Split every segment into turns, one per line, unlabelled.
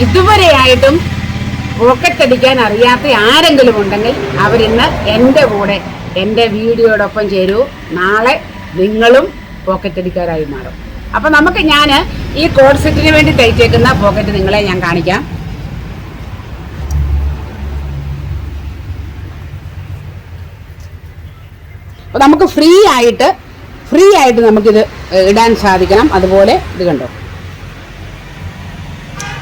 ഇതുവരെയായിട്ടും പോക്കറ്റ് അടിക്കാൻ അറിയാത്ത ആരെങ്കിലും ഉണ്ടെങ്കിൽ അവരിന്ന് എൻ്റെ കൂടെ എൻ്റെ വീഡിയോടൊപ്പം ചേരൂ. നാളെ നിങ്ങളും പോക്കറ്റ് അടിക്കാരായി മാറും. അപ്പം നമുക്ക് ഞാൻ ഈ കോഡ് സെറ്റിന് വേണ്ടി തയ്ച്ചേക്കുന്ന പോക്കറ്റ് നിങ്ങളെ ഞാൻ കാണിക്കാം. അപ്പോൾ നമുക്ക് ഫ്രീ ആയിട്ട് നമുക്കിത് ഇടാൻ സാധിക്കണം. അതുപോലെ ഇത് കണ്ടോ,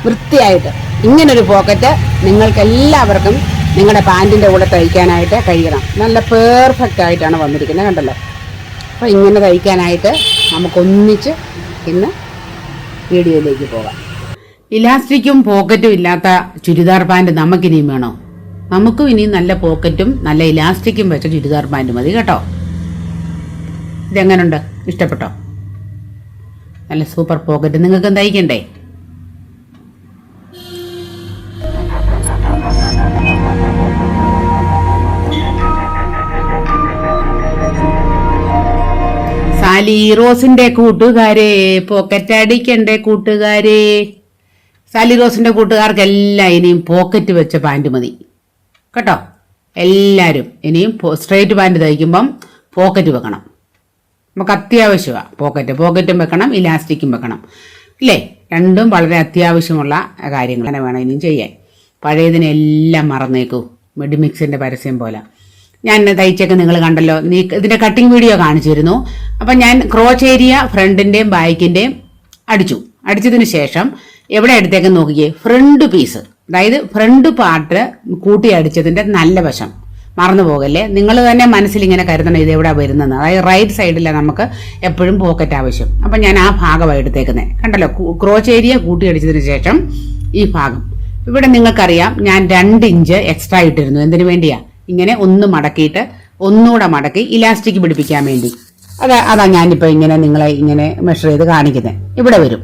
വൃത്തിയായിട്ട് ഇങ്ങനൊരു പോക്കറ്റ് നിങ്ങൾക്ക് എല്ലാവർക്കും നിങ്ങളുടെ പാൻറ്റിൻ്റെ കൂടെ തയ്ക്കാനായിട്ട് കഴിയണം. നല്ല പെർഫെക്റ്റ് ആയിട്ടാണ് വന്നിരിക്കുന്നത്, കണ്ടല്ലോ. അപ്പോൾ ഇങ്ങനെ തയ്ക്കാനായിട്ട് നമുക്കൊന്നിച്ച് ഇന്ന് വീഡിയോയിലേക്ക് പോകാം. ഇലാസ്റ്റിക്കും പോക്കറ്റും ഇല്ലാത്ത ചുരിദാർ പാൻറ്റ് നമുക്കിനിയും വേണോ? നമുക്കും ഇനി നല്ല പോക്കറ്റും നല്ല ഇലാസ്റ്റിക്കും വെച്ച ചുരിദാർ പാൻറ്റ് മതി കേട്ടോ. ഇതെങ്ങനുണ്ട്? ഇഷ്ടപ്പെട്ടോ? നല്ല സൂപ്പർ പോക്കറ്റ് നിങ്ങൾക്ക് തയ്ക്കണ്ടേ? സാലി റോസിന്റെ കൂട്ടുകാരെ, പോക്കറ്റ് അടിക്കണ്ടേ കൂട്ടുകാരെ? സാലി റോസിന്റെ കൂട്ടുകാർക്കെല്ലാം ഇനിയും പോക്കറ്റ് വെച്ച പാൻറ് മതി കേട്ടോ. എല്ലാവരും ഇനിയും സ്ട്രെയിറ്റ് പാൻറ് തയ്ക്കുമ്പം പോക്കറ്റ് വെക്കണം. നമുക്ക് അത്യാവശ്യമാണ് പോക്കറ്റും വെക്കണം, ഇലാസ്റ്റിക്കും വെക്കണം, ഇല്ലേ? രണ്ടും വളരെ അത്യാവശ്യമുള്ള കാര്യങ്ങൾ തന്നെ വേണം ഇനിയും ചെയ്യാൻ. പഴയതിനെല്ലാം മറന്നേക്കൂ. മെഡിമിക്സിന്റെ പരസ്യം പോലെ. ഞാൻ തയ്ച്ചൊക്കെ നിങ്ങൾ കണ്ടല്ലോ. ഇതിന്റെ കട്ടിങ് വീഡിയോ കാണിച്ചിരുന്നു. അപ്പം ഞാൻ ക്രോച്ച് ഏരിയ ഫ്രണ്ടിന്റെയും ബാക്കിന്റെയും അടിച്ചതിന് ശേഷം എവിടെ എടുത്തേക്ക് നോക്കിക്കേ, ഫ്രണ്ട് പീസ്, അതായത് ഫ്രണ്ട് പാർട്ട് കൂട്ടി അടിച്ചതിന്റെ നല്ല വശം മറന്നു പോകല്ലേ. നിങ്ങൾ തന്നെ മനസ്സിൽ ഇങ്ങനെ കരുതണം ഇത് എവിടെ വരുന്നത്. അതായത് റൈറ്റ് സൈഡിലാണ് നമുക്ക് എപ്പോഴും പോക്കറ്റ് ആവശ്യം. അപ്പം ഞാൻ ആ ഭാഗമാണ് എടുത്തേക്കുന്നത്, കണ്ടല്ലോ. ക്രോച്ച് ഏരിയ കൂട്ടി അടിച്ചതിന് ശേഷം ഈ ഭാഗം ഇവിടെ നിങ്ങൾക്കറിയാം ഞാൻ 2 ഇഞ്ച് എക്സ്ട്രാ ഇട്ടിരുന്നു. എന്തിനു വേണ്ടിയാ? ഇങ്ങനെ ഒന്ന് മടക്കിയിട്ട് ഒന്നുകൂടെ മടക്കി ഇലാസ്റ്റിക് പിടിപ്പിക്കാൻ വേണ്ടി. അതാ ഞാനിപ്പോൾ ഇങ്ങനെ നിങ്ങളെ ഇങ്ങനെ മെഷർ ചെയ്ത് കാണിക്കുന്നത്. ഇവിടെ വരും.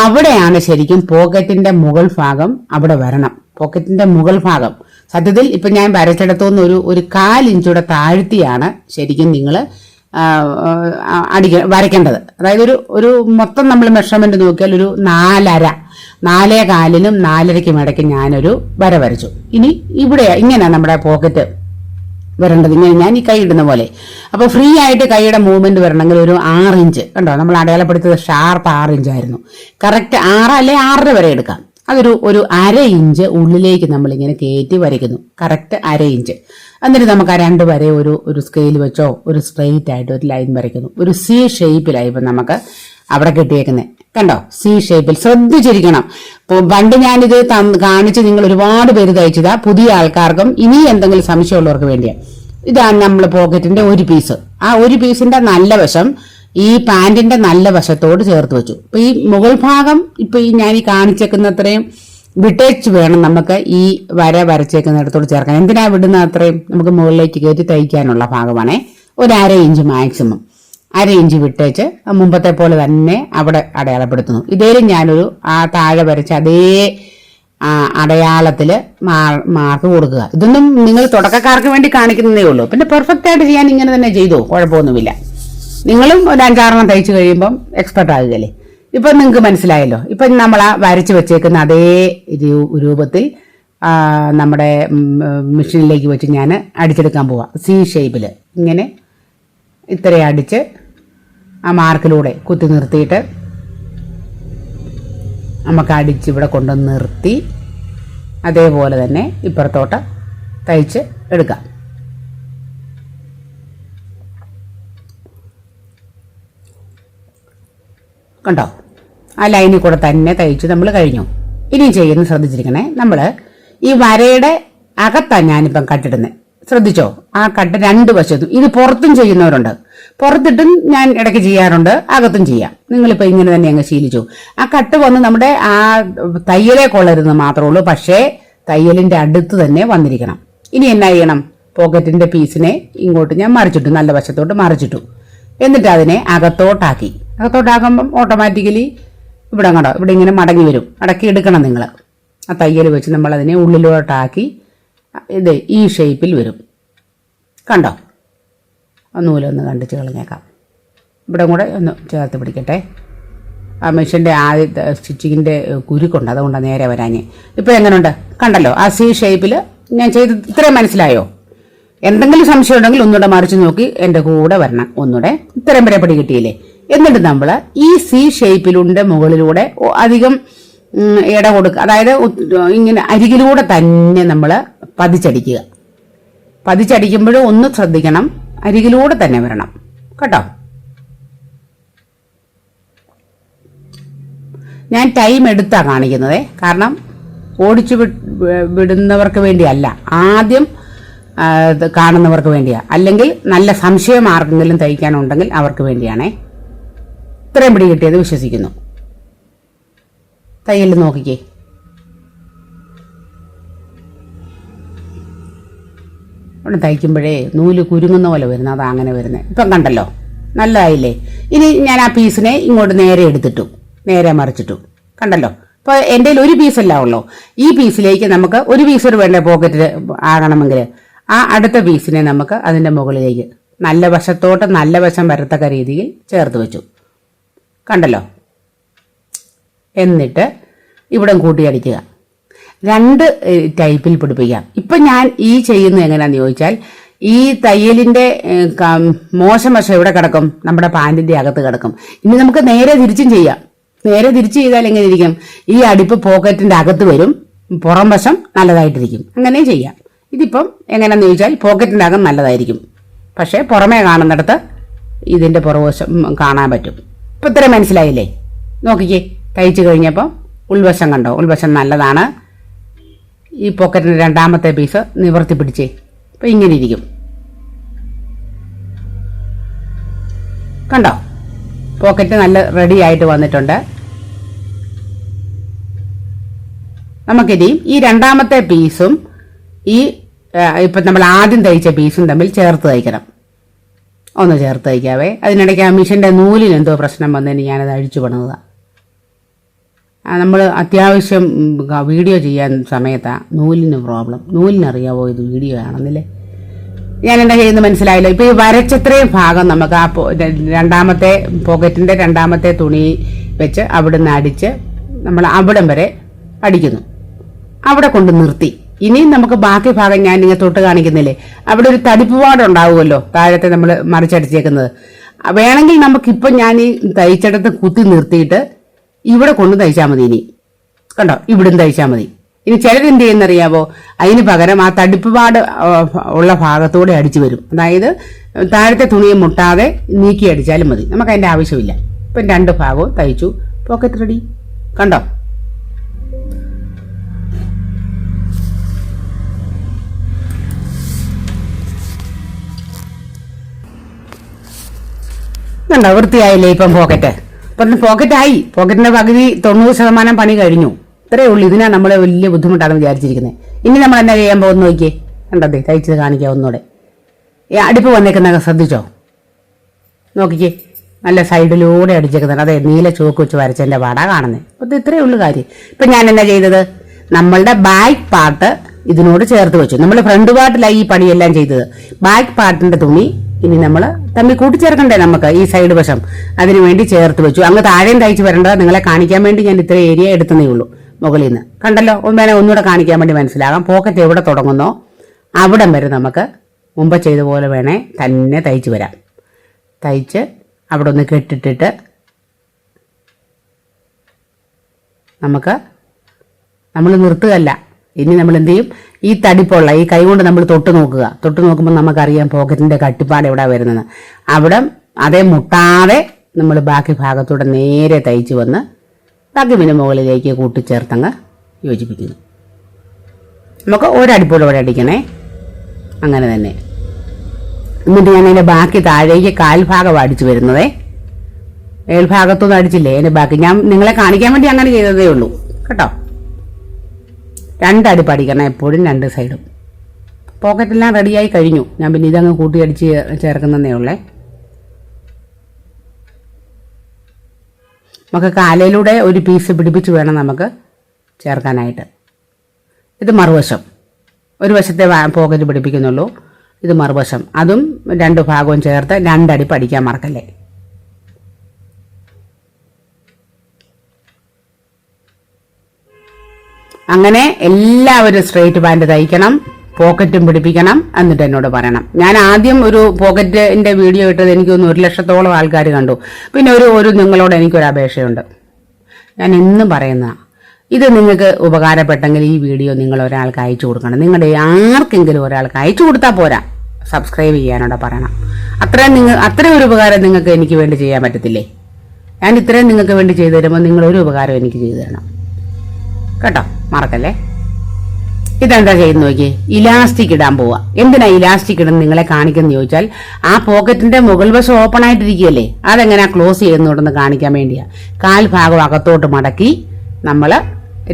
അവിടെയാണ് ശരിക്കും പോക്കറ്റിന്റെ മുകൾ ഭാഗം അവിടെ വരണം. പോക്കറ്റിന്റെ മുകൾ ഭാഗം സത്യത്തിൽ ഇപ്പം ഞാൻ വരച്ചിടത്തുനിന്ന് ഒരു 1/4 ഇഞ്ചൂടെ താഴ്ത്തിയാണ് ശരിക്കും നിങ്ങൾ വരയ്ക്കേണ്ടത്. അതായത് ഒരു മൊത്തം നമ്മൾ മെഷർമെന്റ് നോക്കിയാൽ ഒരു 4.25-4.25 4.5 ഇടയ്ക്ക് ഞാനൊരു വര വരച്ചു. ഇനി ഇവിടെ ഇങ്ങനെയാണ് നമ്മുടെ പോക്കറ്റ് വരേണ്ടത്. ഇങ്ങനെ ഞാൻ ഈ കൈ ഇടുന്ന പോലെ. അപ്പോൾ ഫ്രീ ആയിട്ട് കൈയുടെ മൂവ്മെന്റ് വരണമെങ്കിൽ ഒരു 6 ഇഞ്ച് കണ്ടോ. നമ്മൾ അടയാളപ്പെടുത്തിയത് ഷാർപ്പ് 6 ഇഞ്ചായിരുന്നു. കറക്റ്റ് 6 അല്ലെ 6.5 വരെ എടുക്കാം. അതൊരു 1/2 ഇഞ്ച് ഉള്ളിലേക്ക് നമ്മളിങ്ങനെ കയറ്റി വരയ്ക്കുന്നു. Correct 1/2 inch. എന്നിട്ട് നമുക്ക് ആ 2 വരെ ഒരു സ്കെയിൽ വെച്ചോ ഒരു സ്ട്രെയിറ്റ് ആയിട്ട് ഒരു ലൈൻ വരയ്ക്കുന്നു. ഒരു സി ഷേപ്പിലായി ഇപ്പം നമുക്ക് അവിടെ കിട്ടിയേക്കുന്നത് കണ്ടോ. സി ഷേപ്പിൽ ശ്രദ്ധിച്ചിരിക്കണം. പണ്ട് ഞാനിത് കാണിച്ച് നിങ്ങൾ ഒരുപാട് പേര് തയ്ച്ചതാ. പുതിയ ആൾക്കാർക്കും ഇനി എന്തെങ്കിലും സംശയമുള്ളവർക്ക് വേണ്ടിയാണ്. ഇതാണ് നമ്മൾ പോക്കറ്റിന്റെ ഒരു പീസ്. ആ ഒരു പീസിന്റെ നല്ല വശം ഈ പാന്റിന്റെ നല്ല വശത്തോട് ചേർത്ത് വെച്ചു. അപ്പൊ ഈ മുകൾ ഭാഗം ഇപ്പൊ ഞാൻ ഈ കാണിച്ചേക്കുന്ന അത്രയും വിട്ടേച്ച് വേണം നമുക്ക് ഈ വര വരച്ചേക്കുന്നിടത്തോട് ചേർക്കാൻ. എന്തിനാ വിടുന്ന അത്രയും? നമുക്ക് മുകളിലേക്ക് കയറ്റി തയ്ക്കാനുള്ള ഭാഗമാണേ. ഒരു 1/2 ഇഞ്ച് മാക്സിമം 1/2 ഇഞ്ച് വിട്ടേച്ച് മുമ്പത്തെ പോലെ തന്നെ അവിടെ അടയാളപ്പെടുത്തുന്നു. ഇതേലും ഞാനൊരു ആ താഴെ വരച്ച അതേ അടയാളത്തില് മാർക്ക് കൊടുക്കുക. ഇതൊന്നും നിങ്ങൾ തുടക്കക്കാർക്ക് വേണ്ടി കാണിക്കുന്നതേ ഉള്ളൂ. പിന്നെ പെർഫെക്റ്റ് ആയിട്ട് ചെയ്യാൻ ഇങ്ങനെ തന്നെ ചെയ്തോ, കുഴപ്പമൊന്നുമില്ല. നിങ്ങളും ഒരു 5-6 തയ്ച്ചു കഴിയുമ്പം എക്സ്പെർട്ട് ആകുകയല്ലേ. ഇപ്പം നിങ്ങൾക്ക് മനസ്സിലായല്ലോ. ഇപ്പം നമ്മൾ ആ വരച്ച് വെച്ചേക്കുന്ന അതേ രൂപത്തിൽ നമ്മുടെ മെഷീനിലേക്ക് വെച്ച് ഞാൻ അടിച്ചെടുക്കാൻ പോവാം. സി ഷേപ്പിൽ ഇങ്ങനെ ഇത്ര അടിച്ച് ആ മാർക്കിലൂടെ കുത്തി നിർത്തിയിട്ട് നമുക്ക് അടിച്ച് ഇവിടെ കൊണ്ടുവന്ന് നിർത്തി അതേപോലെ തന്നെ ഇപ്പുറത്തോട്ട് തയ്ച്ച് എടുക്കാം. കണ്ടോ? ആ ലൈനിൽ കൂടെ തന്നെ തയ്ച്ച് നമ്മൾ കഴിഞ്ഞു. ഇനി ചെയ്യുന്നത് ശ്രദ്ധിച്ചിരിക്കണേ. നമ്മൾ ഈ വരയുടെ അകത്താണ് ഞാനിപ്പം കട്ടിടുന്നത്. ശ്രദ്ധിച്ചോ? ആ കട്ട് 2 വശത്തും. ഇത് പുറത്തും ചെയ്യുന്നവരുണ്ട്. പുറത്തിട്ടും ഞാൻ ഇടയ്ക്ക് ചെയ്യാറുണ്ട്, അകത്തും ചെയ്യാം. നിങ്ങളിപ്പോൾ ഇങ്ങനെ തന്നെ അങ്ങ് ശീലിച്ചു. ആ കട്ട് വന്ന് നമ്മുടെ ആ തയ്യലേ കൊള്ളരുതെന്ന് മാത്രമേ ഉള്ളൂ. പക്ഷേ തയ്യലിന്റെ അടുത്ത് തന്നെ വന്നിരിക്കണം. ഇനി എന്നാ ചെയ്യണം? പോക്കറ്റിന്റെ പീസിനെ ഇങ്ങോട്ട് ഞാൻ മറിച്ചിട്ടു, നല്ല വശത്തോട്ട് മറിച്ചിട്ടു. എന്നിട്ട് അതിനെ അകത്തോട്ടാക്കുമ്പം ഓട്ടോമാറ്റിക്കലി ഇവിടെ കണ്ടോ, ഇവിടെ ഇങ്ങനെ മടങ്ങി വരും. മടക്കി എടുക്കണം നിങ്ങൾ. ആ തയ്യൽ വെച്ച് നമ്മൾ അതിനെ ഉള്ളിലോട്ടാക്കി ഇത് ഈ ഷേപ്പിൽ വരും. കണ്ടോ? നൂലൊന്ന് കണ്ടിച്ച് കളഞ്ഞേക്കാം. ഇവിടെ കൂടെ ഒന്ന് ചേർത്ത് പിടിക്കട്ടെ. ആ മെഷീൻ്റെ ആദ്യത്തെ സ്റ്റിച്ചിങ്ങിൻ്റെ കുരുക്കുണ്ട്, അതുകൊണ്ടാണ് നേരെ വരാഞ്ഞ്. ഇപ്പോൾ എങ്ങനെയുണ്ട് കണ്ടല്ലോ? ആ സി ഷേപ്പിൽ ഞാൻ ചെയ്ത് ഇത്രയും മനസ്സിലായോ? എന്തെങ്കിലും സംശയം ഉണ്ടെങ്കിൽ ഒന്നുകൂടെ മറിച്ച് നോക്കി എൻ്റെ കൂടെ വരണം. ഒന്നുകൂടെ ഇത്രയും വരെ പിടി കിട്ടിയില്ലേ? എന്നിട്ട് നമ്മൾ ഈ സി ഷേപ്പിലുണ്ട് മുകളിലൂടെ അധികം ഇട കൊടുക്കുക, അതായത് ഇങ്ങനെ അരികിലൂടെ തന്നെ നമ്മൾ പതിച്ചടിക്കുക. പതിച്ചടിക്കുമ്പോഴും ഒന്ന് ശ്രദ്ധിക്കണം, അരികിലൂടെ തന്നെ വരണം കേട്ടോ. ഞാൻ ടൈം എടുത്താ കാണിക്കുന്നത്, കാരണം ഓടിച്ചു വിടുന്നവർക്ക് വേണ്ടിയല്ല, ആദ്യം കാണുന്നവർക്ക് വേണ്ടിയാ. അല്ലെങ്കിൽ നല്ല സംശയം ആർക്കെങ്കിലും തയ്ക്കാനുണ്ടെങ്കിൽ അവർക്ക് വേണ്ടിയാണേ. ഇത്രയും പിടി കിട്ടിയത് വിശ്വസിക്കുന്നു. തയ്യൽ നോക്കിക്കേ. അവിടെ തയ്ക്കുമ്പോഴേ നൂല് കുരുങ്ങുന്ന പോലെ വരുന്നത്, അതാ അങ്ങനെ വരുന്നത്. ഇപ്പം കണ്ടല്ലോ, നല്ലതായില്ലേ? ഇനി ഞാൻ ആ പീസിനെ ഇങ്ങോട്ട് നേരെ എടുത്തിട്ടു, നേരെ മറിച്ചിട്ടു. കണ്ടല്ലോ? ഇപ്പോൾ എൻ്റെ ഒരു പീസല്ല ഉള്ളൂ. ഈ പീസിലേക്ക് നമുക്ക് ഒരു പീസ് വേണ്ട പോക്കറ്റിൽ ആകണമെങ്കിൽ ആ അടുത്ത പീസിനെ നമുക്ക് അതിൻ്റെ മുകളിലേക്ക് നല്ല വശത്തോട്ട് നല്ല വശം വരത്തക്ക രീതിയിൽ ചേർത്ത് വെച്ചു. കണ്ടല്ലോ? എന്നിട്ട് ഇവിടെ കൂട്ടിയടിക്കുക. 2 ടൈപ്പിൽ പിടിപ്പിക്കാം. ഇപ്പം ഞാൻ ഈ ചെയ്യുന്നത് എങ്ങനെയാണെന്ന് ചോദിച്ചാൽ, ഈ തയ്യലിൻ്റെ മോശം വശം എവിടെ കിടക്കും? നമ്മുടെ പാൻറ്റിൻ്റെ അകത്ത് കിടക്കും. ഇനി നമുക്ക് നേരെ തിരിച്ചും ചെയ്യാം. നേരെ തിരിച്ച് ചെയ്താൽ എങ്ങനെ ഇരിക്കും? ഈ അടിപ്പ് പോക്കറ്റിൻ്റെ അകത്ത് വരും, പുറം വശം നല്ലതായിട്ടിരിക്കും. അങ്ങനെയും ചെയ്യാം. ഇതിപ്പം എങ്ങനെയാണെന്ന് ചോദിച്ചാൽ, പോക്കറ്റിൻ്റെ അകം നല്ലതായിരിക്കും, പക്ഷേ പുറമേ കാണുന്നിടത്ത് ഇതിൻ്റെ പുറകുവശം കാണാൻ പറ്റും. ഇപ്പം ഇത്ര മനസ്സിലായില്ലേ? നോക്കിക്കേ, തയ്ച്ചു കഴിഞ്ഞപ്പം ഉൾവശം കണ്ടോ? ഉൾവശം നല്ലതാണ്. ഈ പോക്കറ്റിൻ്റെ രണ്ടാമത്തെ പീസ് നിവർത്തി പിടിച്ചേ. അപ്പം ഇങ്ങനെ ഇരിക്കും. കണ്ടോ? പോക്കറ്റ് നല്ല റെഡി ആയിട്ട് വന്നിട്ടുണ്ട്. നമുക്കിനിയും ഈ രണ്ടാമത്തെ പീസും ഈ ഇപ്പം നമ്മൾ ആദ്യം തയ്ച്ച പീസും തമ്മിൽ ചേർത്ത് തയ്ക്കണം. ഒന്ന് ചേർത്ത് തയ്ക്കാവേ. അതിനിടയ്ക്ക് ആ മിഷൻ്റെ നൂലിന് എന്തോ പ്രശ്നം വന്നതിന് ഞാനത് അഴിച്ചു പണിതാണ്. നമ്മൾ അത്യാവശ്യം വീഡിയോ ചെയ്യാൻ സമയത്താണ് നൂലിന് പ്രോബ്ലം. നൂലിനറിയാവോ ഇത് വീഡിയോ ആണെന്നില്ലേ? ഞാൻ എന്താ ചെയ്യുന്നത് മനസ്സിലായല്ലോ? ഇപ്പോൾ ഈ വരച്ചത്രയും ഭാഗം നമുക്ക് ആ രണ്ടാമത്തെ പോക്കറ്റിൻ്റെ രണ്ടാമത്തെ തുണി വെച്ച് അവിടുന്ന് അടിച്ച് നമ്മൾ അവിടം വരെ അടിക്കുന്നു. അവിടെ കൊണ്ട് നിർത്തി. ഇനിയും നമുക്ക് ബാക്കി ഭാഗം ഞാൻ ഇങ്ങനെ തൊട്ട് കാണിക്കുന്നില്ലേ, അവിടെ ഒരു തടിപ്പ് പാടം ഉണ്ടാവുമല്ലോ താഴത്തെ നമ്മൾ മറിച്ചടിച്ചേക്കുന്നത്. വേണമെങ്കിൽ നമുക്കിപ്പം ഞാൻ ഈ തയ്ച്ചെടുത്ത് കുത്തി നിർത്തിയിട്ട് ഇവിടെ കൊണ്ട് തയ്ച്ചാൽ മതി. ഇനി കണ്ടോ, ഇവിടുന്ന് തയ്ച്ചാൽ മതി. ഇനി ചിലരെന്ത് ചെയ്യുന്നറിയാവോ? അതിന് പകരം ആ തടിപ്പ് പാട് ഉള്ള ഭാഗത്തൂടെ അടിച്ചു വരും. അതായത് താഴത്തെ തുണിയെ മുട്ടാതെ നീക്കി അടിച്ചാലും മതി. നമുക്ക് അതിൻ്റെ ആവശ്യമില്ല. ഇപ്പം 2 ഭാഗവും തയ്ച്ചു. Pocket ready. കണ്ടോ? കണ്ടോ? വൃത്തിയായില്ലേ ഇപ്പം പോക്കറ്റ്? ഇപ്പം പോക്കറ്റായി. പോക്കറ്റിൻ്റെ പകുതി 90% പണി കഴിഞ്ഞു. ഇത്രയേ ഉള്ളൂ. ഇതിനാ നമ്മൾ വലിയ ബുദ്ധിമുട്ടാണെന്ന് വിചാരിച്ചിരിക്കുന്നത്. ഇനി നമ്മൾ എന്നാ ചെയ്യാൻ പോകുന്ന നോക്കിയേ. കണ്ടതേ, തയ്ച്ചത് കാണിക്കാം ഒന്നുകൂടെ. ഈ അടുപ്പ് വന്നേക്കുന്ന ശ്രദ്ധിച്ചോ? നോക്കിക്കേ, നല്ല സൈഡിലൂടെ അടിച്ചേക്കുന്നുണ്ട്. അതെ, നീല ചോക്ക് വെച്ച് വരച്ചതിൻ്റെ പാടാ കാണുന്നത്. അപ്പോൾ ഇത്രയേ ഉള്ളൂ കാര്യം. ഇപ്പം ഞാൻ എന്നാ ചെയ്തത്? നമ്മളുടെ ബാക്ക് പാർട്ട് ഇതിനോട് ചേർത്ത് വെച്ചു. നമ്മൾ ഫ്രണ്ട് പാർട്ടിലായി ഈ പണിയെല്ലാം ചെയ്തത്. ബാക്ക് പാർട്ടിൻ്റെ തുണി ഇനി നമ്മൾ തമ്മിൽ കൂട്ടിച്ചേർക്കണ്ടേ നമുക്ക് ഈ സൈഡ് വശം? അതിനു വേണ്ടി ചേർത്ത് വെച്ചു. അങ്ങ് താഴെയും തയ്ച്ച് വരേണ്ടത് നിങ്ങളെ കാണിക്കാൻ വേണ്ടി ഞാൻ ഇത്ര ഏരിയ എടുത്തതേ ഉള്ളൂ മുകളിൽ നിന്ന്. കണ്ടല്ലോ? ഒന്നുകൂടെ കാണിക്കാൻ വേണ്ടി മനസ്സിലാകാം. പോക്കറ്റ് എവിടെ തുടങ്ങുന്നോ അവിടം വരെ നമുക്ക് മുമ്പ് ചെയ്ത പോലെ വേണേ തന്നെ തയ്ച്ച് വരാം. തയ്ച്ച് അവിടെ ഒന്ന് കെട്ടിട്ടിട്ട് നമ്മൾ നിർത്തുകയല്ല. ഇനി നമ്മൾ എന്ത് ചെയ്യും? ഈ തടിപ്പുള്ള ഈ കൈ കൊണ്ട് നമ്മൾ തൊട്ട് നോക്കുമ്പോൾ നമുക്കറിയാം പോക്കറ്റിൻ്റെ കട്ടിപ്പാട് എവിടെ വരുന്നത്. അവിടെ അതേ മുട്ടാതെ നമ്മൾ ബാക്കി ഭാഗത്തൂടെ നേരെ തയ്ച്ച് വന്ന് ബാക്കി പിന്നെ മുകളിലേക്ക് കൂട്ടിച്ചേർത്തങ്ങ് യോജിപ്പിക്കുന്നു. നമുക്ക് ഒരടിപ്പോടെ ഇവിടെ അടിക്കണേ. അങ്ങനെ തന്നെ. എന്നിട്ട് ഞാൻ അതിൻ്റെ ബാക്കി താഴേക്ക് കാൽഭാഗം അടിച്ചു വരുന്നതേ. മേൽഭാഗത്തൊന്നും അടിച്ചില്ലേ അതിൻ്റെ ബാക്കി. ഞാൻ നിങ്ങളെ കാണിക്കാൻ വേണ്ടി അങ്ങനെ ചെയ്തതേ ഉള്ളൂ കേട്ടോ. 2 അടിപ്പ് അടിക്കണം എപ്പോഴും 2 സൈഡും. പോക്കറ്റെല്ലാം റെഡിയായി കഴിഞ്ഞു. ഞാൻ പിന്നെ ഇതങ്ങ് കൂട്ടി അടിച്ച് ചേർക്കുന്നതേ ഉള്ളേ. നമുക്ക് കാലയിലൂടെ ഒരു പീസ് പിടിപ്പിച്ച് വേണം നമുക്ക് ചേർക്കാനായിട്ട്. ഇത് മറുവശം. ഒരു വശത്തെ പോക്കറ്റ് പിടിപ്പിക്കുന്നുള്ളൂ. ഇത് മറുവശം. അതും 2 ഭാഗവും ചേർത്ത് 2 അടിപ്പ് അടിക്കാൻ മറക്കല്ലേ. അങ്ങനെ എല്ലാവരും സ്ട്രെയിറ്റ് പാൻറ് തയ്ക്കണം, പോക്കറ്റും പിടിപ്പിക്കണം, എന്നിട്ട് എന്നോട് പറയണം. ഞാൻ ആദ്യം ഒരു പോക്കറ്റിന്റെ വീഡിയോ ഇട്ടത് എനിക്കൊന്ന് 1 ലക്ഷത്തോളം ആൾക്കാർ കണ്ടു. പിന്നെ ഒരു നിങ്ങളോട് എനിക്കൊരു അപേക്ഷയുണ്ട്. ഞാൻ എന്നും പറയുന്ന, ഇത് നിങ്ങൾക്ക് ഉപകാരപ്പെട്ടെങ്കിൽ ഈ വീഡിയോ നിങ്ങൾ ഒരാൾക്ക് അയച്ചു കൊടുക്കണം. നിങ്ങളുടെ ആർക്കെങ്കിലും ഒരാൾക്ക് അയച്ചു കൊടുത്താൽ പോരാ, സബ്സ്ക്രൈബ് ചെയ്യാനോടെ പറയണം. അത്രയും ഒരു ഉപകാരം നിങ്ങൾക്ക് എനിക്ക് വേണ്ടി ചെയ്യാൻ പറ്റത്തില്ലേ? ഞാൻ ഇത്രയും നിങ്ങൾക്ക് വേണ്ടി ചെയ്തു തരുമ്പോൾ നിങ്ങൾ ഒരു ഉപകാരം എനിക്ക് ചെയ്തു തരണം കേട്ടോ, മറക്കല്ലേ. ഇതെന്താ ചെയ്യുന്ന നോക്കി, ഇലാസ്റ്റിക് ഇടാൻ പോവാ. എന്തിനാ ഇലാസ്റ്റിക് ഇടുന്ന നിങ്ങളെ കാണിക്കുന്ന ചോദിച്ചാൽ, ആ പോക്കറ്റിന്റെ മുകൾ വശം ഓപ്പൺ ആയിട്ടിരിക്കുകയല്ലേ, അതെങ്ങനെയാ ക്ലോസ് ചെയ്യുന്നോടെന്ന് കാണിക്കാൻ വേണ്ടിയാ. കാൽ ഭാഗം അകത്തോട്ട് മടക്കി നമ്മൾ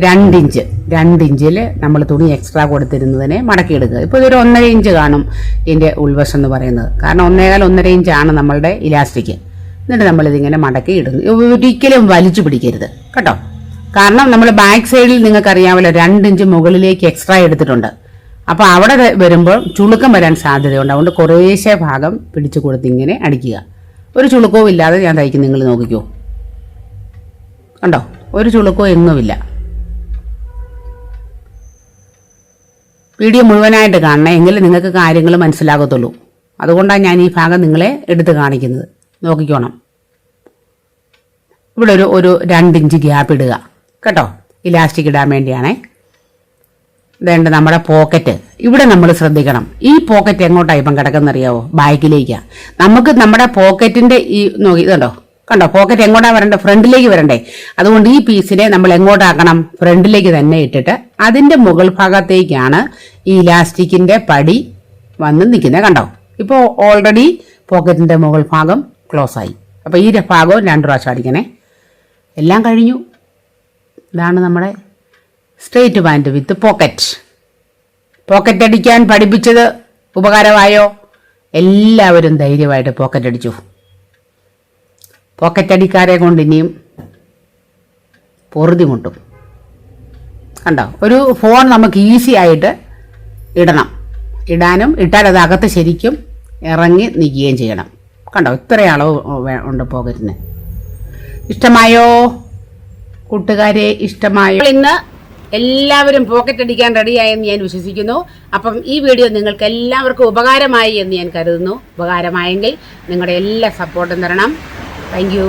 2 ഇഞ്ചിൽ നമ്മൾ തുണി എക്സ്ട്രാ കൊടുത്തിരുന്നതിനെ മടക്കിയെടുക്കുക. ഇപ്പോൾ ഇതൊരു 1.5 ഇഞ്ച് കാണും ഇതിന്റെ ഉൾവശം എന്ന് പറയുന്നത്. കാരണം 1.25 ഇഞ്ചാണ് നമ്മളുടെ ഇലാസ്റ്റിക്. എന്നിട്ട് നമ്മളിതിങ്ങനെ മടക്കി ഇടുന്നു. ഒരിക്കലും വലിച്ചു പിടിക്കരുത് കേട്ടോ. കാരണം നമ്മൾ ബാക്ക് സൈഡിൽ നിങ്ങൾക്കറിയാമല്ലോ 2 ഇഞ്ച് മുകളിലേക്ക് എക്സ്ട്രാ എടുത്തിട്ടുണ്ട്. അപ്പോൾ അവിടെ വരുമ്പോൾ ചുളുക്കം വരാൻ സാധ്യതയുണ്ട്. അതുകൊണ്ട് കുറേശ്ശെ ഭാഗം പിടിച്ചു കൊടുത്ത് ഇങ്ങനെ അടിക്കുക. ഒരു ചുളുക്കവും ഇല്ലാതെ ഞാൻ തയ്ക്കും, നിങ്ങൾ നോക്കിക്കോ കണ്ടോ, ഒരു ചുളുക്കവും എങ്ങുമില്ല. വീഡിയോ മുഴുവനായിട്ട് കാണണം, എങ്കിലും നിങ്ങൾക്ക് കാര്യങ്ങൾ മനസ്സിലാകത്തുള്ളൂ. അതുകൊണ്ടാണ് ഞാൻ ഈ ഭാഗം നിങ്ങളെ എടുത്ത് കാണിക്കുന്നത്. നോക്കിക്കോണം. ഇവിടെ ഒരു 2 ഇഞ്ച് ഗ്യാപ്പ് ഇടുക കേട്ടോ, ഇലാസ്റ്റിക് ഇടാൻ വേണ്ടിയാണേ. ഇതേണ്ട നമ്മുടെ പോക്കറ്റ്. ഇവിടെ നമ്മൾ ശ്രദ്ധിക്കണം, ഈ പോക്കറ്റ് എങ്ങോട്ടാണ് ഇപ്പം കിടക്കുന്നറിയാവോ? ബാക്കിലേക്കാണ്. നമുക്ക് നമ്മുടെ പോക്കറ്റിന്റെ ഈ നോക്കി ഇതുണ്ടോ കണ്ടോ, പോക്കറ്റ് എങ്ങോട്ടാണ് വരണ്ടേ? ഫ്രണ്ടിലേക്ക് വരണ്ടേ. അതുകൊണ്ട് ഈ പീസിനെ നമ്മൾ എങ്ങോട്ടാക്കണം? ഫ്രണ്ടിലേക്ക് തന്നെ ഇട്ടിട്ട് അതിന്റെ മുകൾ ഭാഗത്തേക്കാണ് ഈ ഇലാസ്റ്റിക്കിന്റെ പടി വന്ന് നിൽക്കുന്നത്. കണ്ടോ, ഇപ്പോൾ ഓൾറെഡി പോക്കറ്റിന്റെ മുകൾ ഭാഗം ക്ലോസ് ആയി. അപ്പോൾ ഈ ഭാഗവും 2 പ്രാവശ്യം അടിക്കണേ. എല്ലാം കഴിഞ്ഞു. ഇതാണ് നമ്മുടെ സ്ട്രെയിറ്റ് പാൻറ് വിത്ത് പോക്കറ്റ്. പോക്കറ്റ് അടിക്കാൻ പഠിപ്പിച്ചത് ഉപകാരമായോ? എല്ലാവരും ധൈര്യമായിട്ട് പോക്കറ്റ് അടിച്ചു. പോക്കറ്റ് അടിക്കാരെ കൊണ്ട് ഇനിയും പൊറുതി മുട്ടും. കണ്ടോ, ഒരു ഫോൺ നമുക്ക് ഈസി ആയിട്ട് ഇടാനും ഇട്ടാൽ അത് അകത്ത് ശരിക്കും ഇറങ്ങി നിൽക്കുകയും ചെയ്യണം. കണ്ടോ, ഇത്ര അളവ് ഉണ്ട് പോക്കറ്റിന്. ഇഷ്ടമായോ കൂട്ടുകാരെ? ഇഷ്ടമായോ? ഇന്ന് എല്ലാവരും പോക്കറ്റ് അടിക്കാൻ റെഡിയായെന്ന് ഞാൻ വിശ്വസിക്കുന്നു. അപ്പം ഈ വീഡിയോ നിങ്ങൾക്ക് എല്ലാവർക്കും ഉപകാരമായി എന്ന് ഞാൻ കരുതുന്നു. ഉപകാരമായെങ്കിൽ നിങ്ങളുടെ എല്ലാ സപ്പോർട്ടും തരണം. Thank you.